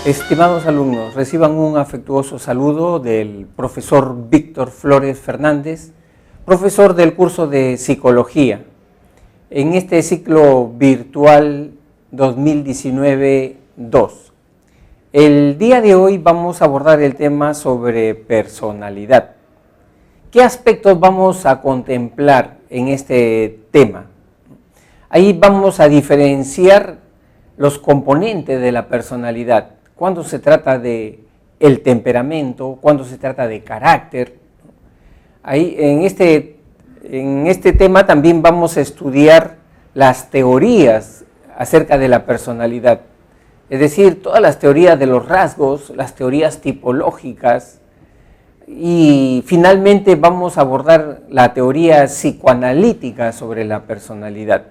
Estimados alumnos, reciban un afectuoso saludo del profesor Víctor Flores Fernández, profesor del curso de Psicología, en este ciclo virtual 2019-2. El día de hoy vamos a abordar el tema sobre personalidad. ¿Qué aspectos vamos a contemplar en este tema? Ahí vamos a diferenciar los componentes de la personalidad. Cuando se trata de el temperamento, cuando se trata de carácter. Ahí en este tema también vamos a estudiar las teorías acerca de la personalidad. Es decir, todas las teorías de los rasgos, las teorías tipológicas, y finalmente vamos a abordar la teoría psicoanalítica sobre la personalidad.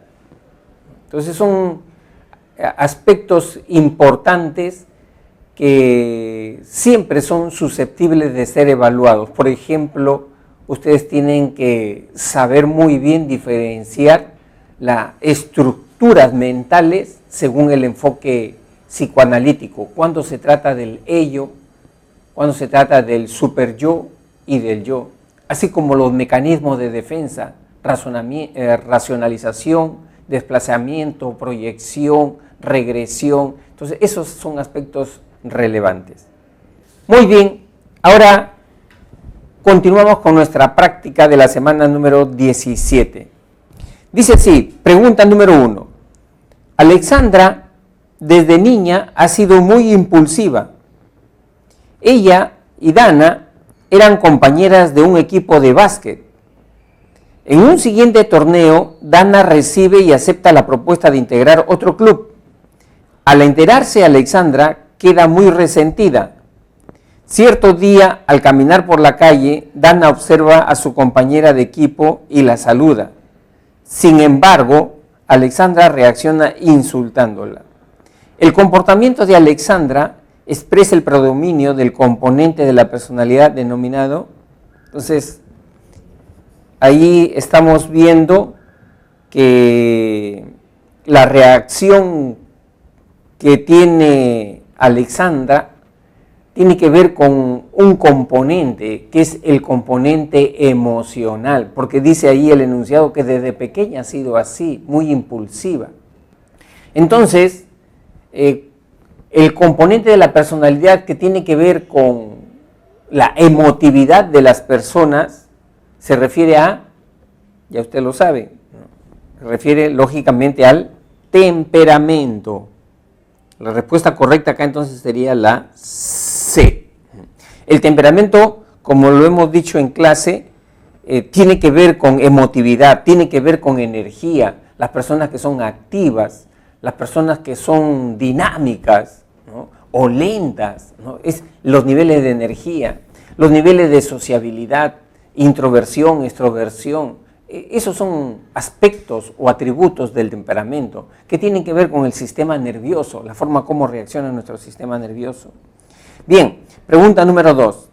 Entonces son aspectos importantes que siempre son susceptibles de ser evaluados. Por ejemplo, ustedes tienen que saber muy bien diferenciar las estructuras mentales según el enfoque psicoanalítico, cuando se trata del ello, cuando se trata del superyo y del yo, así como los mecanismos de defensa, racionalización, desplazamiento, proyección, regresión. Entonces, esos son aspectos relevantes. Muy bien, ahora continuamos con nuestra práctica de la semana número 17. Dice así, pregunta número 1. Alexandra, desde niña, ha sido muy impulsiva. Ella y Dana eran compañeras de un equipo de básquet. En un siguiente torneo, Dana recibe y acepta la propuesta de integrar otro club. Al enterarse, Alexandra queda muy resentida. Cierto día, al caminar por la calle, Dana observa a su compañera de equipo y la saluda. Sin embargo, Alexandra reacciona insultándola. El comportamiento de Alexandra expresa el predominio del componente de la personalidad denominado. Entonces, ahí estamos viendo que la reacción que tiene Alexandra tiene que ver con un componente, que es el componente emocional, porque dice ahí el enunciado que desde pequeña ha sido así, muy impulsiva. Entonces, el componente de la personalidad que tiene que ver con la emotividad de las personas se refiere a, ya usted lo sabe, se refiere lógicamente al temperamento. La respuesta correcta acá entonces sería la C. El temperamento, como lo hemos dicho en clase, tiene que ver con emotividad, tiene que ver con energía. Las personas que son activas, las personas que son dinámicas, ¿no?, o lentas, ¿no?, es los niveles de energía, los niveles de sociabilidad, introversión, extroversión. Esos son aspectos o atributos del temperamento que tienen que ver con el sistema nervioso, la forma como reacciona nuestro sistema nervioso. Bien, pregunta número 2.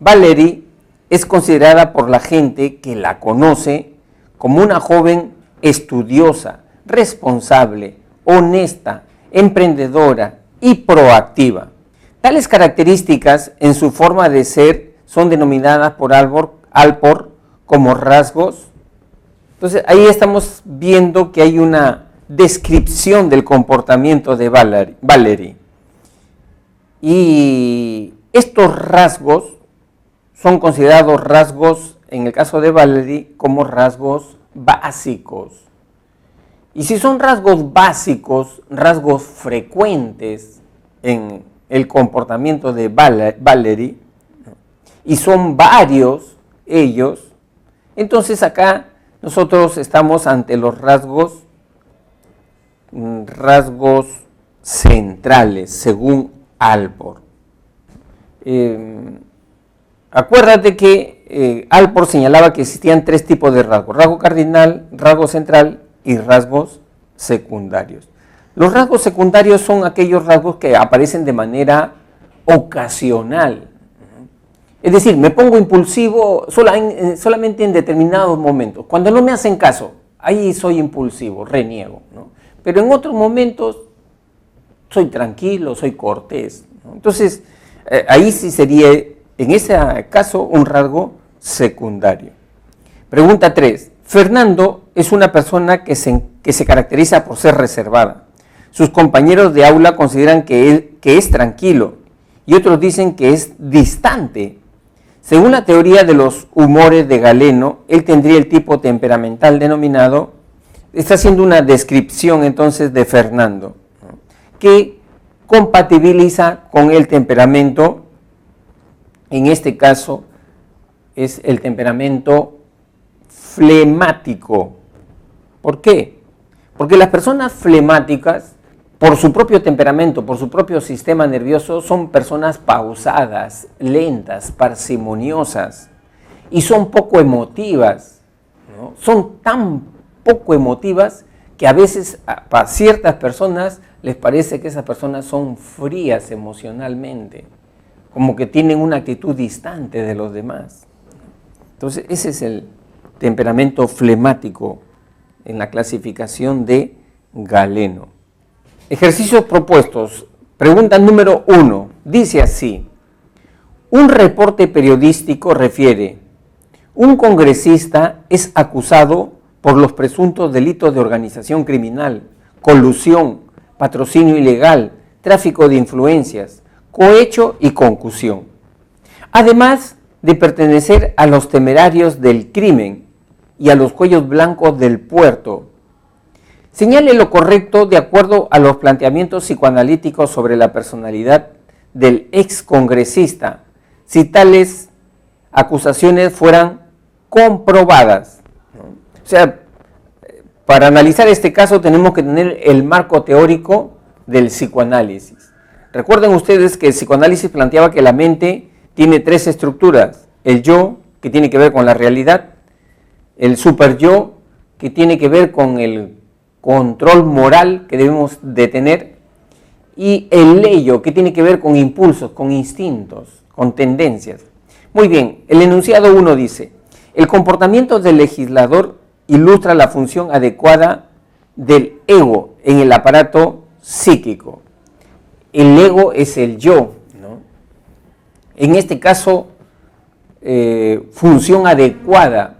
Valerie es considerada por la gente que la conoce como una joven estudiosa, responsable, honesta, emprendedora y proactiva. Tales características en su forma de ser son denominadas por Alport como rasgos. Entonces, ahí estamos viendo que hay una descripción del comportamiento de Valerie. Y estos rasgos son considerados rasgos, en el caso de Valerie, como rasgos básicos. Y si son rasgos básicos, rasgos frecuentes en el comportamiento de Valerie, y son varios ellos, entonces acá nosotros estamos ante los rasgos centrales, según Alport. Acuérdate que Alport señalaba que existían 3 tipos de rasgos: rasgo cardinal, rasgo central y rasgos secundarios. Los rasgos secundarios son aquellos rasgos que aparecen de manera ocasional. Es decir, me pongo impulsivo solamente en determinados momentos. Cuando no me hacen caso, ahí soy impulsivo, reniego, ¿no? Pero en otros momentos soy tranquilo, soy cortés, ¿no? Entonces, ahí sí sería, en ese caso, un rasgo secundario. Pregunta 3. Fernando es una persona que se caracteriza por ser reservada. Sus compañeros de aula consideran que es tranquilo y otros dicen que es distante. Según la teoría de los humores de Galeno, él tendría el tipo temperamental denominado, está haciendo una descripción entonces de Fernando, ¿no?, que compatibiliza con el temperamento, en este caso es el temperamento flemático. ¿Por qué? Porque las personas flemáticas, por su propio temperamento, por su propio sistema nervioso, son personas pausadas, lentas, parsimoniosas y son poco emotivas, ¿no? Son tan poco emotivas que a veces para ciertas personas les parece que esas personas son frías emocionalmente, como que tienen una actitud distante de los demás. Entonces, ese es el temperamento flemático en la clasificación de Galeno. Ejercicios propuestos. Pregunta número 1. Dice así: un reporte periodístico refiere: un congresista es acusado por los presuntos delitos de organización criminal, colusión, patrocinio ilegal, tráfico de influencias, cohecho y concusión, además de pertenecer a los temerarios del crimen y a los cuellos blancos del puerto. Señale lo correcto de acuerdo a los planteamientos psicoanalíticos sobre la personalidad del excongresista, si tales acusaciones fueran comprobadas, ¿no? O sea, para analizar este caso tenemos que tener el marco teórico del psicoanálisis. Recuerden ustedes que el psicoanálisis planteaba que la mente tiene 3 estructuras: el yo, que tiene que ver con la realidad; el superyo, que tiene que ver con el control moral que debemos de tener; y el ello, que tiene que ver con impulsos, con instintos, con tendencias. Muy bien, el enunciado 1 dice: el comportamiento del legislador ilustra la función adecuada del ego en el aparato psíquico. El ego es el yo, ¿no? En este caso, función adecuada,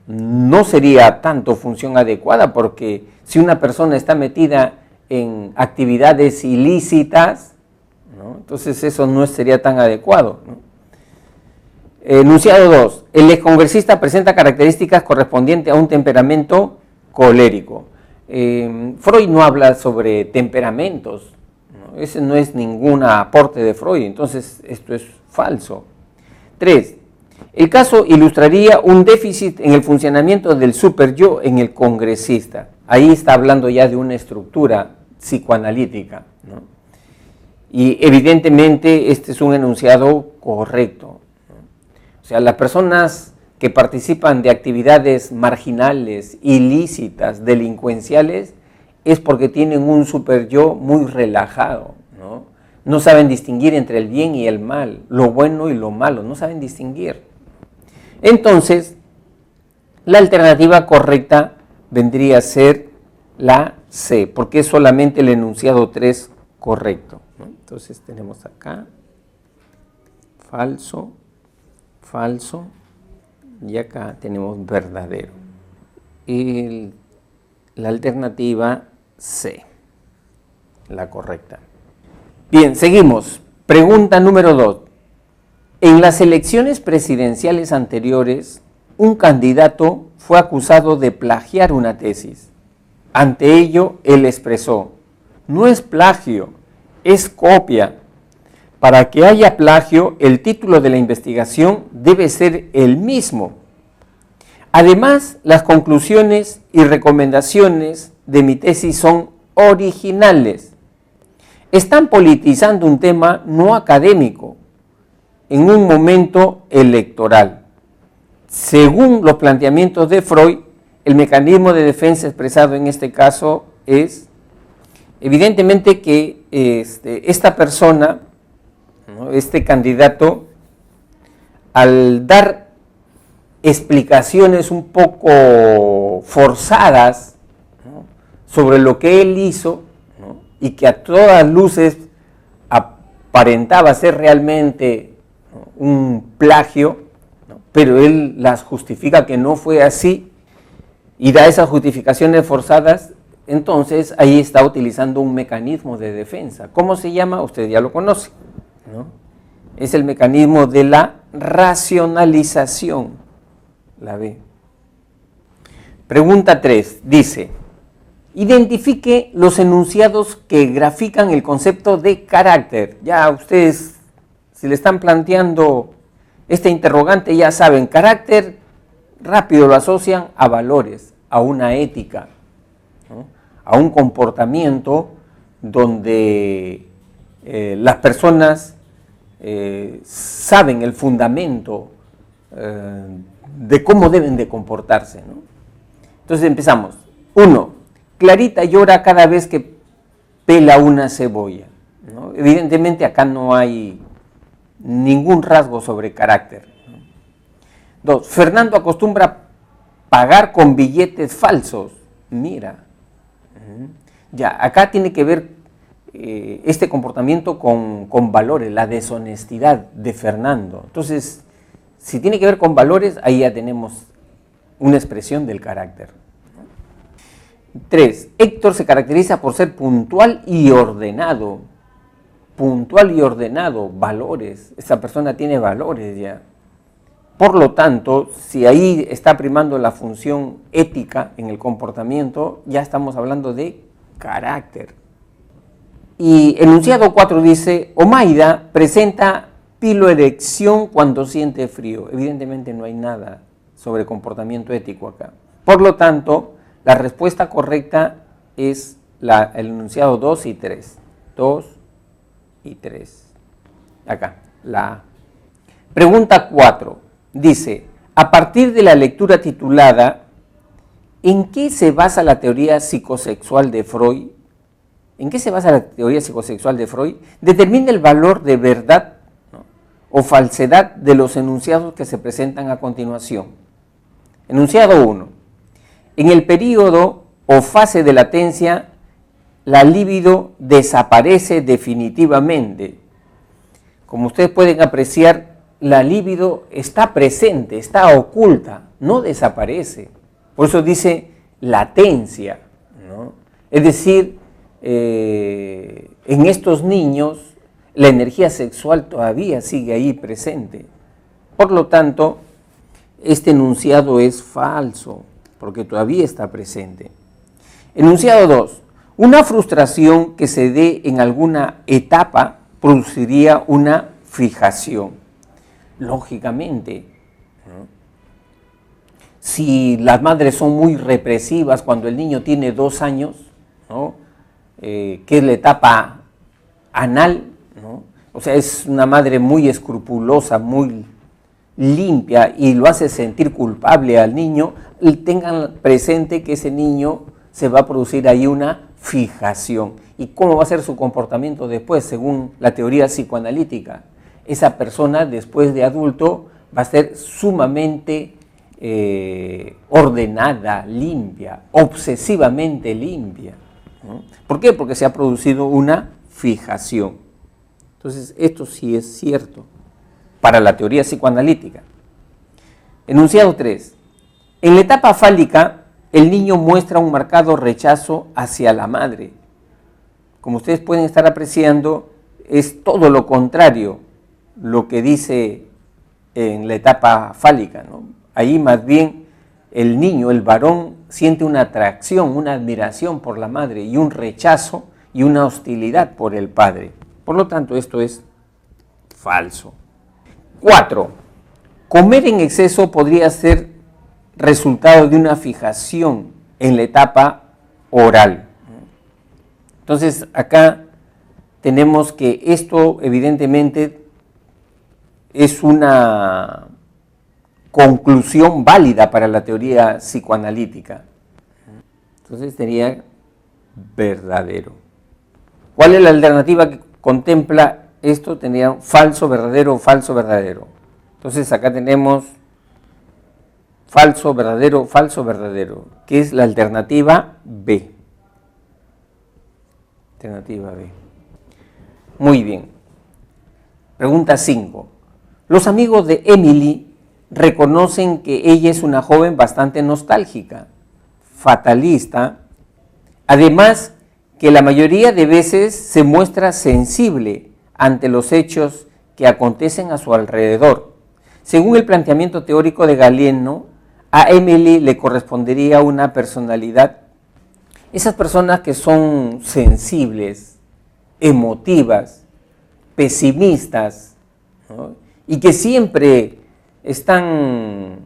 no sería tanto función adecuada, porque si una persona está metida en actividades ilícitas, ¿no?, entonces eso no sería tan adecuado, ¿no? Enunciado 2. El excongresista presenta características correspondientes a un temperamento colérico. Freud no habla sobre temperamentos, ¿no? Ese no es ningún aporte de Freud, entonces esto es falso. 3. El caso ilustraría un déficit en el funcionamiento del superyo en el congresista. Ahí está hablando ya de una estructura psicoanalítica, ¿no? Y evidentemente este es un enunciado correcto, ¿no? O sea, las personas que participan de actividades marginales, ilícitas, delincuenciales, es porque tienen un superyo muy relajado, ¿no? No saben distinguir entre el bien y el mal, lo bueno y lo malo, no saben distinguir. Entonces, la alternativa correcta vendría a ser la C, porque es solamente el enunciado 3 correcto, ¿no? Entonces tenemos acá falso, falso, y acá tenemos verdadero. Y la alternativa C, la correcta. Bien, seguimos. Pregunta número 2. En las elecciones presidenciales anteriores, un candidato fue acusado de plagiar una tesis. Ante ello, él expresó: no es plagio, es copia. Para que haya plagio, el título de la investigación debe ser el mismo. Además, las conclusiones y recomendaciones de mi tesis son originales. Están politizando un tema no académico en un momento electoral. Según los planteamientos de Freud, el mecanismo de defensa expresado en este caso es evidentemente que esta persona, ¿no?, este candidato, al dar explicaciones un poco forzadas, ¿no?, sobre lo que él hizo, ¿no?, y que a todas luces aparentaba ser realmente un plagio, ¿no? Pero él las justifica que no fue así y da esas justificaciones forzadas. Entonces ahí está utilizando un mecanismo de defensa. ¿Cómo se llama? Usted ya lo conoce, ¿no? Es el mecanismo de la racionalización. La B. Pregunta 3. Dice, identifique los enunciados que grafican el concepto de carácter. Ya ustedes, si le están planteando este interrogante, ya saben, carácter rápido lo asocian a valores, a una ética, ¿no? A un comportamiento donde las personas saben el fundamento de cómo deben de comportarse, ¿no? Entonces empezamos. 1. Clarita llora cada vez que pela una cebolla, ¿no? Evidentemente acá no hay ningún rasgo sobre carácter, ¿no? 2. Fernando acostumbra pagar con billetes falsos. Mira, ya, acá tiene que ver este comportamiento con valores, la deshonestidad de Fernando. Entonces, si tiene que ver con valores, ahí ya tenemos una expresión del carácter. 3. Héctor se caracteriza por ser puntual y ordenado. Puntual y ordenado, valores. Esta persona tiene valores ya. Por lo tanto, si ahí está primando la función ética en el comportamiento, ya estamos hablando de carácter. Y enunciado 4 dice, Omaida presenta piloerección cuando siente frío. Evidentemente no hay nada sobre comportamiento ético acá. Por lo tanto, la respuesta correcta es el enunciado 2 y 3. 2 y 3. Acá, la A. Pregunta 4. Dice, a partir de la lectura titulada, ¿en qué se basa la teoría psicosexual de Freud? ¿En qué se basa la teoría psicosexual de Freud? Determina el valor de verdad, ¿no?, o falsedad de los enunciados que se presentan a continuación. Enunciado 1. En el periodo o fase de latencia, la libido desaparece definitivamente. Como ustedes pueden apreciar, la libido está presente, está oculta, no desaparece. Por eso dice latencia, ¿no? Es decir, en estos niños la energía sexual todavía sigue ahí presente. Por lo tanto, este enunciado es falso, porque todavía está presente. Enunciado 2. Una frustración que se dé en alguna etapa produciría una fijación. Lógicamente, ¿no? Si las madres son muy represivas cuando el niño tiene 2 años, ¿no?, que es la etapa anal, ¿no?, o sea, es una madre muy escrupulosa, muy limpia y lo hace sentir culpable al niño, y tengan presente que ese niño se va a producir ahí una fijación. ¿Y cómo va a ser su comportamiento después, según la teoría psicoanalítica? Esa persona después de adulto va a ser sumamente ordenada, limpia, obsesivamente limpia, ¿no? ¿Por qué? Porque se ha producido una fijación. Entonces, esto sí es cierto para la teoría psicoanalítica. Enunciado 3. En la etapa fálica, el niño muestra un marcado rechazo hacia la madre. Como ustedes pueden estar apreciando, es todo lo contrario lo que dice en la etapa fálica, ¿no? Ahí más bien el niño, el varón, siente una atracción, una admiración por la madre y un rechazo y una hostilidad por el padre. Por lo tanto, esto es falso. 4. Comer en exceso podría ser resultado de una fijación en la etapa oral. Entonces, acá tenemos que esto evidentemente es una conclusión válida para la teoría psicoanalítica. Entonces sería verdadero. ¿Cuál es la alternativa que contempla esto? Tenía falso, verdadero, falso, verdadero. Entonces acá tenemos falso, verdadero, que es la alternativa B. Alternativa B. Muy bien. Pregunta 5. Los amigos de Emily reconocen que ella es una joven bastante nostálgica, fatalista, además que la mayoría de veces se muestra sensible ante los hechos que acontecen a su alrededor. Según el planteamiento teórico de Galeno, a Emily le correspondería una personalidad. Esas personas que son sensibles, emotivas, pesimistas, ¿no? Y que siempre están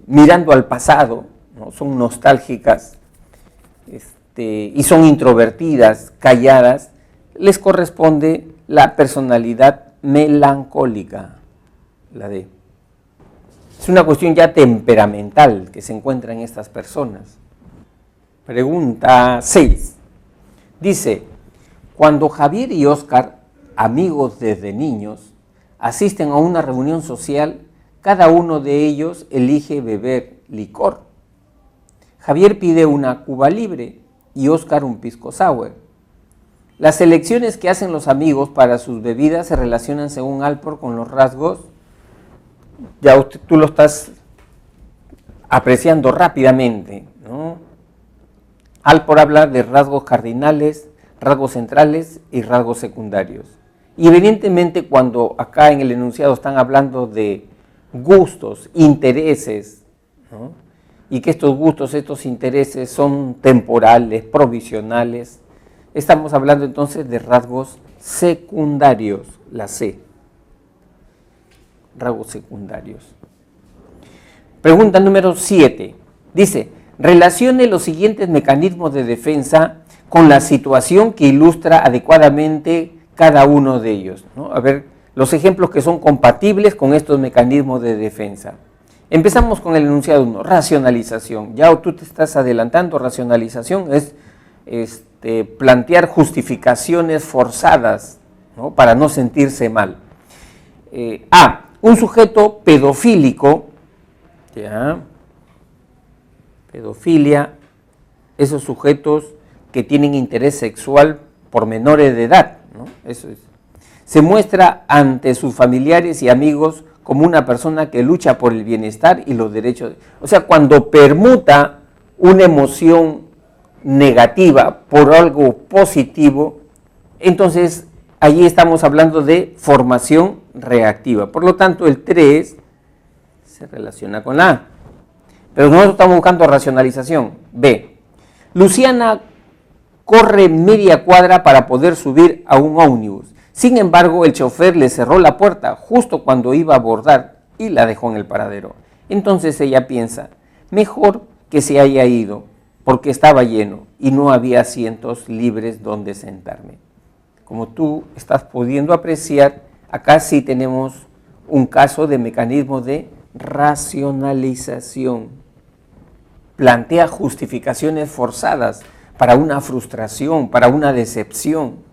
mirando al pasado, ¿no? Son nostálgicas y son introvertidas, calladas, les corresponde la personalidad melancólica, la D. Es una cuestión ya temperamental que se encuentra en estas personas. Pregunta 6. Dice, cuando Javier y Óscar, amigos desde niños, asisten a una reunión social, cada uno de ellos elige beber licor. Javier pide una Cuba Libre y Óscar un pisco sour. Las elecciones que hacen los amigos para sus bebidas se relacionan según Alport con los rasgos, ya tú lo estás apreciando rápidamente, ¿no? Alport habla de rasgos cardinales, rasgos centrales y rasgos secundarios. Y evidentemente cuando acá en el enunciado están hablando de gustos, intereses, ¿no? Y que estos gustos, estos intereses son temporales, provisionales, estamos hablando entonces de rasgos secundarios, la C. Rasgos secundarios. Pregunta número 7. Dice, relacione los siguientes mecanismos de defensa con la situación que ilustra adecuadamente cada uno de ellos, ¿no? A ver, los ejemplos que son compatibles con estos mecanismos de defensa. Empezamos con el enunciado 1, racionalización. Ya tú te estás adelantando, racionalización es plantear justificaciones forzadas, ¿no? Para no sentirse mal. A, un sujeto pedofílico, ¿ya? Pedofilia, esos sujetos que tienen interés sexual por menores de edad, ¿no? Eso es. Se muestra ante sus familiares y amigos como una persona que lucha por el bienestar y los derechos. O sea, cuando permuta una emoción negativa por algo positivo, entonces allí estamos hablando de formación reactiva. Por lo tanto, el 3 se relaciona con la A. Pero nosotros estamos buscando racionalización. B. Luciana corre media cuadra para poder subir a un ómnibus. Sin embargo, el chofer le cerró la puerta justo cuando iba a abordar y la dejó en el paradero. Entonces ella piensa, mejor que se haya ido, porque estaba lleno y no había asientos libres donde sentarme. Como tú estás pudiendo apreciar, acá sí tenemos un caso de mecanismo de racionalización. Plantea justificaciones forzadas para una frustración, para una decepción.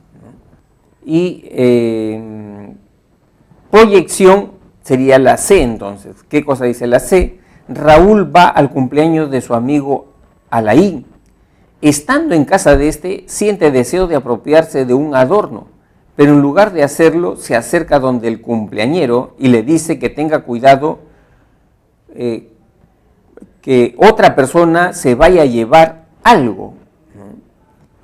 Y proyección sería la C entonces. ¿Qué cosa dice la C? Raúl va al cumpleaños de su amigo Alain. Estando en casa de este, siente deseo de apropiarse de un adorno, pero en lugar de hacerlo, se acerca donde el cumpleañero y le dice que tenga cuidado que otra persona se vaya a llevar algo.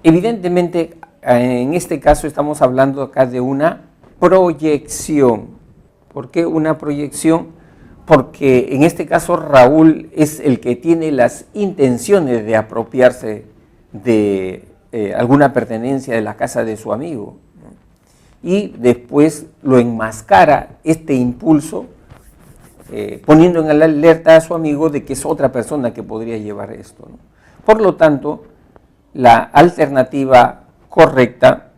Evidentemente, en este caso estamos hablando acá de una proyección. ¿Por qué una proyección? Porque en este caso Raúl es el que tiene las intenciones de apropiarse de alguna pertenencia de la casa de su amigo, ¿no? Y después lo enmascara este impulso, poniendo en alerta a su amigo de que es otra persona que podría llevar esto, ¿no? Por lo tanto, la alternativa correcta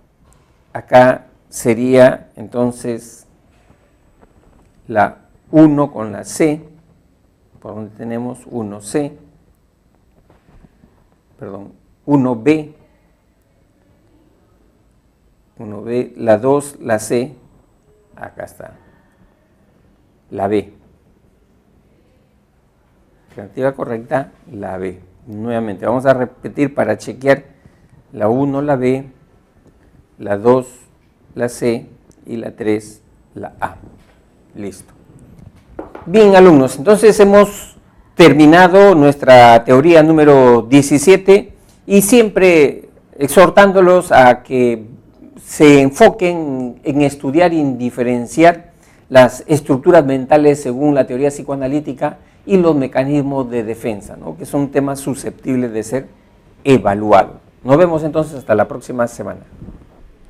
acá sería entonces la 1 con la C, por donde tenemos 1C, perdón, 1B, la 2, la C, acá está, la B. Alternativa correcta, la B. Nuevamente, vamos a repetir para chequear la 1, la B, la 2, la C y la 3, la A. Listo. Bien, alumnos, entonces hemos terminado nuestra teoría número 17 y siempre exhortándolos a que se enfoquen en estudiar y en diferenciar las estructuras mentales según la teoría psicoanalítica y los mecanismos de defensa, ¿no? Que son temas susceptibles de ser evaluados. Nos vemos entonces hasta la próxima semana.